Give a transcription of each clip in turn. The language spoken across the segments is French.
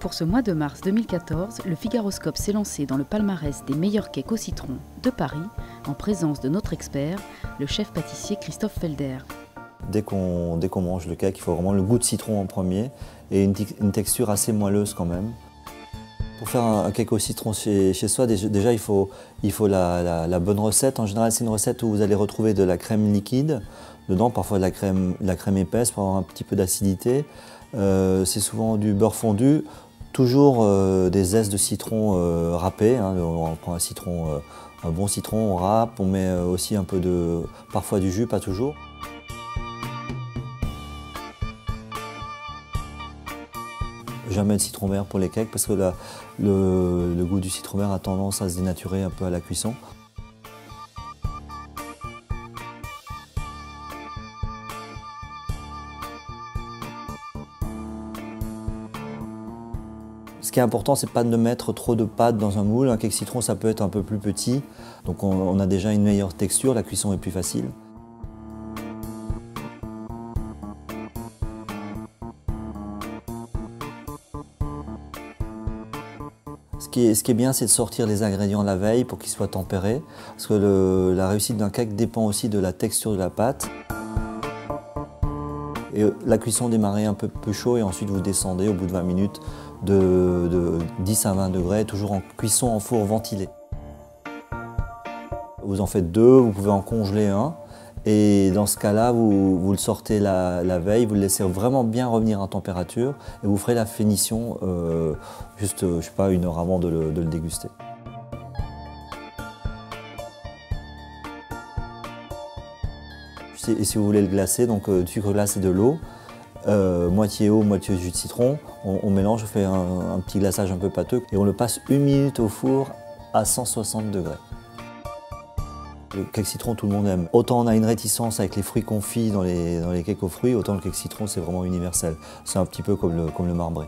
Pour ce mois de mars 2014, le Figaroscope s'est lancé dans le palmarès des meilleurs cakes au citron de Paris, en présence de notre expert, le chef pâtissier Christophe Felder. Dès qu'on mange le cake, il faut vraiment le goût de citron en premier et une texture assez moelleuse quand même. Pour faire un cake au citron chez soi, déjà il faut la bonne recette. En général, c'est une recette où vous allez retrouver de la crème liquide dedans, parfois de la crème épaisse pour avoir un petit peu d'acidité. C'est souvent du beurre fondu, toujours des zestes de citron râpées. On prend un bon citron, on râpe, on met aussi un peu parfois du jus, pas toujours. Jamais de citron vert pour les cakes parce que le goût du citron vert a tendance à se dénaturer un peu à la cuisson. Ce qui est important, c'est pas de mettre trop de pâte dans un moule. Un cake citron, ça peut être un peu plus petit, donc on a déjà une meilleure texture, la cuisson est plus facile. Ce qui est bien, c'est de sortir les ingrédients la veille pour qu'ils soient tempérés, parce que la réussite d'un cake dépend aussi de la texture de la pâte. Et la cuisson démarrer un peu plus chaud et ensuite vous descendez au bout de 20 minutes de 10 à 20 degrés, toujours en cuisson en four ventilé. Vous en faites deux, vous pouvez en congeler un. Et dans ce cas-là, vous le sortez la veille, vous le laissez vraiment bien revenir en température et vous ferez la finition juste, je sais pas, 1 heure avant de le déguster. Et si vous voulez le glacer, donc du sucre glace et de l'eau, moitié eau, moitié jus de citron, on mélange, on fait un petit glaçage un peu pâteux et on le passe 1 minute au four à 160 degrés. Le cake citron, tout le monde aime. Autant on a une réticence avec les fruits confits dans les cakes aux fruits, autant le cake citron, c'est vraiment universel. C'est un petit peu comme le marbré.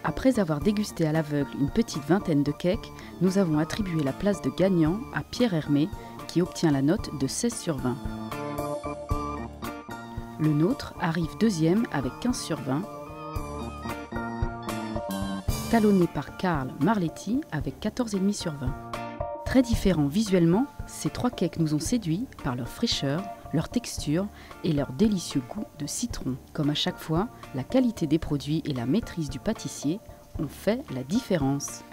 Après avoir dégusté à l'aveugle une petite vingtaine de cakes, nous avons attribué la place de gagnant à Pierre Hermé, qui obtient la note de 16 sur 20. Le nôtre arrive deuxième avec 15 sur 20, talonné par Karl Marletti avec 14,5 sur 20. Très différents visuellement, ces 3 cakes nous ont séduits par leur fraîcheur, leur texture et leur délicieux goût de citron. Comme à chaque fois, la qualité des produits et la maîtrise du pâtissier ont fait la différence.